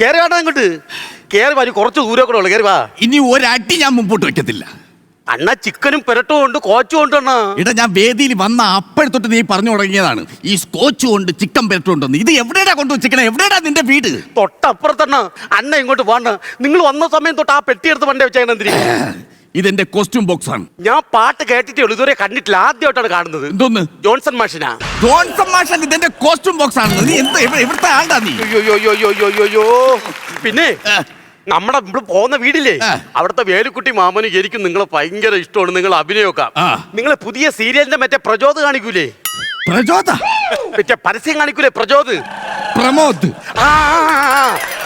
കേറി വേണ്ട അങ്ങോട്ട് കേറി വാ, കുറച്ച് ദൂരം കൂടെ ഉള്ളു. കേറി വാ. ഇനി ഒരടി ഞാൻ മുമ്പോട്ട് വെക്കത്തില്ല. അണ്ണ ചിക്കനും പെരട്ടും ഉണ്ട്, കോച്ചും ഉണ്ട് അണ്ണ. ഇടാ, ഞാൻ വേദിയിൽ വന്ന അപ്പോഴത്തൊട്ട് നീ പറഞ്ഞു തുടങ്ങിയതാണ് ഈ സ്കോച്ചും ഉണ്ട് ചിക്കൻ പെരട്ടും ഉണ്ടെന്ന്. ഇത് എവിടെയാ കൊണ്ടുവച്ചിക്കണേ? എവിടെയാ നിന്റെ വീട്? തൊട്ടപ്പുറത്തണ്ണ. അണ്ണ ഇങ്ങോട്ട് പോണ്ട. നിങ്ങൾ വന്ന സമയം തൊട്ട് ആ പെട്ടിയെടുത്ത് വണ്ടേ വെച്ചേക്കണെന്തിരി? ഇതെന്റെ കോസ്റ്റ്യൂം ബോക്സ് ആണ്. ഞാൻ പാട്ട് കേട്ടിട്ടേ ഉള്ളൂ, ഇതുവരെ കണ്ടിട്ടില്ല. ആദ്യമായിട്ടാണ് കാണുന്നത്. എന്തോന്ന്? ജോൺസൺ മാഷിനാ. ജോൺസൺ മാഷൻ ഇതെന്റെ കോസ്റ്റ്യൂം ബോക്സ് ആണ്. നീ എന്താ എവിടുത്തെ ആണ്ടാ നീ? അയ്യോ. പിന്നെ നമ്മുടെ ഇവിടെ പോകുന്ന വീടില്ലേ, അവിടുത്തെ വേലുക്കുട്ടി മാമന് എനിക്കും നിങ്ങളെ ഭയങ്കര ഇഷ്ടമാണ്. നിങ്ങൾ അഭിനയമൊക്കെ നിങ്ങളെ പുതിയ സീരിയലിന്റെ മറ്റേ പ്രചോദ് കാണിക്കൂലേ? പ്രചോദ മറ്റേ പരസ്യം കാണിക്കൂലേ, പ്രചോദ് പ്രമോദ്.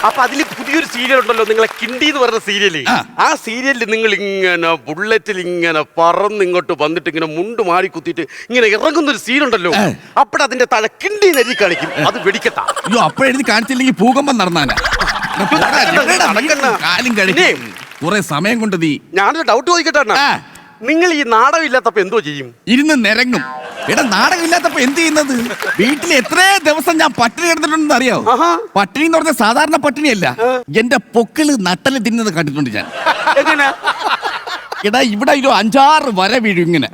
അപ്പൊ അതിൽ പുതിയൊരു സീരിയൽ ഉണ്ടല്ലോ, നിങ്ങളെ കിണ്ടി എന്ന് പറഞ്ഞ സീരിയല്. ആ സീരിയലിൽ നിങ്ങൾ ഇങ്ങനെ ബുള്ളറ്റിൽ ഇങ്ങനെ പറന്ന് ഇങ്ങോട്ട് വന്നിട്ട് ഇങ്ങനെ മുണ്ട് മാറി കുത്തിയിട്ട് ഇങ്ങനെ ഇറങ്ങുന്ന ഒരു സീനുണ്ടല്ലോ. അപ്പോഴതിന്റെ തല കിണ്ടി നെരി കാണിക്കും. അത് വെടിക്കട്ടാ. അയ്യോ, അപ്പോഴെഴുതി കാണിച്ചില്ലെങ്കിൽ ഭൂകമ്പം നടന്നാനാ. കാലും കഴിക്കേ കുറെ സമയം കൊണ്ട് നീ. ഞാനൊരു ഡൗട്ട് ചോദിക്കട്ടെ, നിങ്ങൾ ഈ നാടകം ഇല്ലാത്തപ്പോ എന്തോ ചെയ്യും? ഇരുന്ന് നിരങ്ങും. എടാ, നാടകം ഇല്ലാത്തപ്പോ എന്ത് ചെയ്യുന്നത്? വീട്ടിൽ എത്ര ദിവസം ഞാൻ പട്ടിണി കിടന്നിട്ടുണ്ടെന്ന് അറിയാവോ? പട്ടിണി എന്ന് പറഞ്ഞ സാധാരണ പട്ടിണിയല്ല, എന്റെ പൊക്കിള് നട്ടല് തിന്നത് കണ്ടിട്ടുണ്ട് ഞാൻ. എടാ, ഇവിടെ ഒരു 5-6 വര വീഴും ഇങ്ങനെ.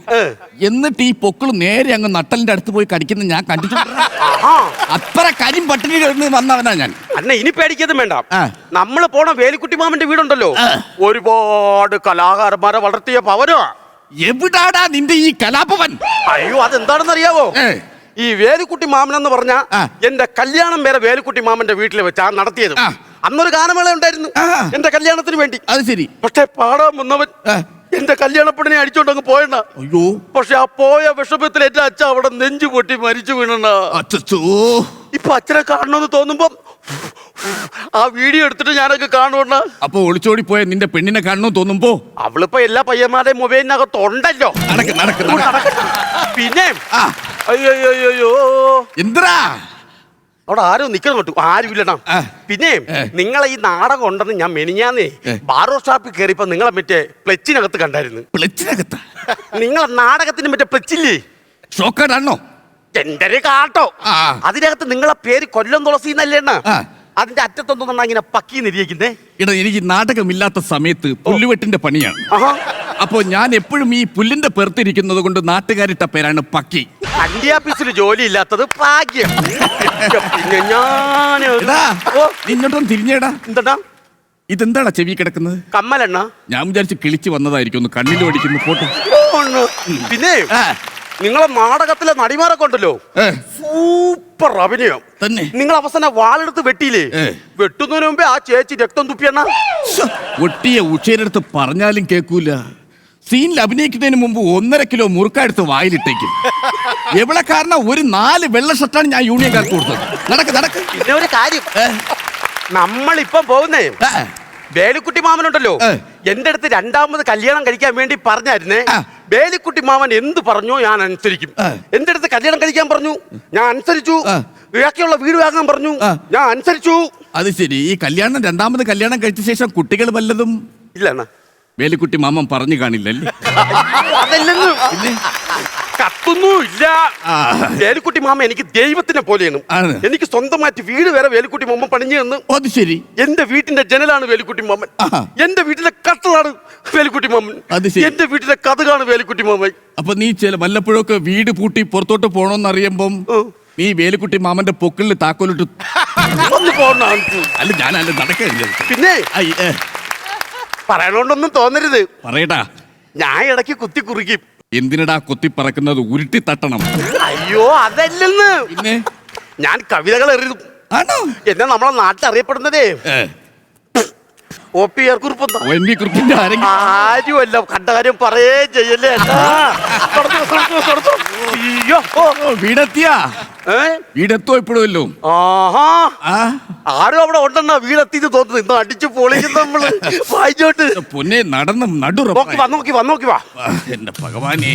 എന്നിട്ട് ഈ പൊക്കിള് നേരെ അങ്ങ് നട്ടലിന്റെ അടുത്ത് പോയി കടിക്കുന്ന ഞാൻ കണ്ടിട്ടുണ്ട്. അത്ര കരിം പട്ടിണി വന്നവനാ ഞാൻ. അന്ന ഇനി പേടിക്കതും വേണ്ട. നമ്മള് പോണ വേലുക്കുട്ടി മാമന്റെ വീടുണ്ടല്ലോ, ഒരുപാട് കലാകാരന്മാരെ വളർത്തിയ ഭവനോ. എവിടാടാ നിന്റെ ഈ കലാഭവൻ? അയ്യോ, അതെന്താണെന്ന് അറിയാവോ? ഈ വേലുക്കുട്ടി മാമൻ എന്ന് പറഞ്ഞ എന്റെ കല്യാണം വരെ വേലുക്കുട്ടി മാമന്റെ വീട്ടിൽ വെച്ചാ നടത്തിയത്. അന്നൊരു ഗാനമേള ഉണ്ടായിരുന്നു എന്റെ കല്യാണത്തിന് വേണ്ടി. അത് ശരി. പക്ഷെ പാടാൻ വന്നവൻ എന്റെ കല്യാണപ്പെടിനെ അടിച്ചോണ്ടങ്ങ് പോയണ. അയ്യോ, പക്ഷെ ആ പോയ വിഷമത്തിൽ എന്റെ അച്ഛൻ അവിടെ നെഞ്ചു പൊട്ടി മരിച്ചു വീണ. ഇപ്പൊ അച്ഛനെ കാണണമെന്ന് തോന്നുമ്പോ ആ വീഡിയോ എടുത്തിട്ട് ഞാനൊക്കെ കാണുവണ്ണ. അപ്പൊ ഒളിച്ചോടി പോയ നിന്റെ പെണ്ണിനെ കാണണമെന്ന് തോന്നുമ്പോ അവളിപ്പോ എല്ലാ പയ്യന്മാരുടെയും മൊബൈലിനകത്ത് ഉണ്ടല്ലോ. പിന്നെ അയ്യോ എന്താ അവിടെ ആരും നിക്കണം കേട്ടു, ആരും ഇല്ലടാ. പിന്നെ നിങ്ങളെ ഈ നാടകം ഉണ്ടെന്ന് ഞാൻ മെനിഞ്ഞാന്നേ ബാർബർ ഷോപ്പിൽ കയറിയപ്പോ നിങ്ങളെ മറ്റേ പ്ലച്ചിനകത്ത് കണ്ടായിരുന്നു. പ്ലച്ചിനകത്ത്? നിങ്ങളെ നാടകത്തിന് മറ്റേ പ്ലച്ചില്ലേ, ഷോക്കാണോ? എന്റെ കാട്ടോ. അതിനകത്ത് നിങ്ങളെ പേര് കൊല്ലം തുളസി എന്നല്ലേണ്ണ. അതിന്റെ അറ്റത്തൊന്നും ഇങ്ങനെ പക്കി നിരീക്കുന്നേ. ഇടാ, എനിക്ക് നാടകമില്ലാത്ത സമയത്ത് പുല്ലുവെട്ടിന്റെ പണിയാണ്. അപ്പൊ ഞാൻ എപ്പോഴും ഈ പുല്ലിന്റെ പെർത്തിരിക്കുന്നത് കൊണ്ട് നാട്ടുകാരിട്ട പേരാണ് പക്കി. അണ്ടി ഓഫീസിൽ ജോലി ഇല്ലാത്തത് ഭാഗ്യം. പിന്നെ നിന്നോട്ടൊന്നും തിരിഞ്ഞേടാ. എന്താ ഇതെന്താടാ ചെവി കിടക്കുന്നത്? കമ്മലെണ്ണ. ഞാൻ വിചാരിച്ച് കിളിച്ച് വന്നതായിരിക്കും, ഒന്ന് കണ്ണിൽ ഓടിക്കുന്നു പോട്ടെ. പിന്നെ നിങ്ങളെ നാടകത്തിലെ നടിമാരൊക്കെ ഉണ്ടല്ലോ, സൂപ്പർ അഭിനയം തന്നെ. നിങ്ങൾ അവസാനം വാളെടുത്ത് വെട്ടിയില്ലേ? വെട്ടുന്നതിന് മുമ്പേ ആ ചേച്ചി രക്തം തുപ്പിയെണ്ണ. ഒട്ടിയ ഉച്ചേരടുത്ത് പറഞ്ഞാലും കേൾക്കൂല. സീനിൽ അഭിനയിക്കുന്നതിന് മുമ്പ് 1.5 കിലോ മുറുക്കെടുത്ത് വായിലിട്ടേക്കും. എവിടെ കാരണം ഒരു 4 വെള്ള ഷർട്ടാണ് ഞാൻ യൂണിയൻകാർക്ക് കൊടുത്തത്. നടക്ക്. പിന്നെ ഒരു കാര്യം, നമ്മളിപ്പം പോകുന്നേ വേലുക്കുട്ടി മാമനുണ്ടല്ലോ, എന്റെ അടുത്ത് 2ാമത് കല്യാണം കഴിക്കാൻ വേണ്ടി പറഞ്ഞായിരുന്നേ. വേലുക്കുട്ടി മാമൻ എന്ത് പറഞ്ഞോ ഞാൻ അനുസരിക്കും. എന്റെ അടുത്ത് കല്യാണം കഴിക്കാൻ പറഞ്ഞു, ഞാൻ അനുസരിച്ചു. ബാക്കിയുള്ള വീട് വാങ്ങാൻ പറഞ്ഞു, ഞാൻ അനുസരിച്ചു. അത് ശരി. ഈ കല്യാണം 2ാമത് കല്യാണം കഴിച്ച ശേഷം കുട്ടികൾ വല്ലതും ഇല്ല വേലുക്കുട്ടി മാമൻ പറഞ്ഞു കാണില്ലല്ലേ? അതല്ലെന്ന് കത്തൊന്നുമില്ല. വേലുക്കുട്ടി മാമ എനിക്ക് ദൈവത്തിനെ പോലെയാണ്. എനിക്ക് സ്വന്തമായിട്ട് വീട് വരെ വേലുക്കുട്ടി മാമൻ പണിഞ്ഞു തന്നു. അത് ശരി. എന്റെ വീട്ടിന്റെ ജനലാണ് വേലുക്കുട്ടി മാമൻ. എന്റെ വീട്ടിലെ കട്ടളാണ് വേലുക്കുട്ടി മാമൻ. എന്റെ വീട്ടിലെ കഥകാണ് വേലുക്കുട്ടി മാമൻ. അപ്പൊ നീ വല്ലപ്പോഴൊക്കെ വീട് പൂട്ടി പുറത്തോട്ട് പോണോന്ന് അറിയുമ്പം നീ വേലുക്കുട്ടി മാമന്റെ പൊക്കിളിൽ താക്കോലിട്ട് അല്ല ഞാനല്ല നടക്കില്ല. പിന്നെ പറയണോണ്ടൊന്നും തോന്നരുത്. പറയട്ടാ, ഞാൻ ഇടയ്ക്ക് കുത്തി കുറിക്കും. എന്തിനടാ കുത്തി പറക്കുന്നത്? ഉരുട്ടി തട്ടണം. അയ്യോ അതല്ലെന്ന്. പിന്നെ ഞാൻ കവിതകൾ എറിയും. എന്നാ നമ്മളെ നാട്ടിൽ അറിയപ്പെടുന്നതേ ആരുമല്ല. കണ്ട കാര്യം പറയേ ചെയ്യല്ലേ. വീടെത്തോ ഇപ്പോഴല്ലോ? ആരും അവിടെ ഉണ്ടെന്നാ വീടെത്തിന്ന് തോന്നുന്നു. ഇന്ന് അടിച്ചു പൊളിക്കുന്നു നമ്മള്. വായിച്ചോട്ട് പൊന്നെ നടന്ന് നടു വന്നോക്കി വാ. എന്റെ ഭഗവാനേ,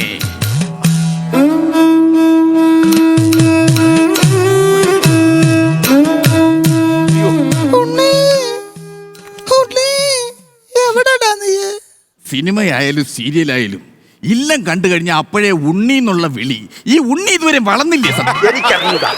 സിനിമയായാലും സീരിയലായാലും ഇല്ലം കണ്ടു കഴിഞ്ഞാൽ അപ്പോഴേ ഉണ്ണി എന്നുള്ള വിളി. ഈ ഉണ്ണി ഇതുവരെ വളർന്നില്ലേ? എനിക്കറിഞ്ഞൂടാ.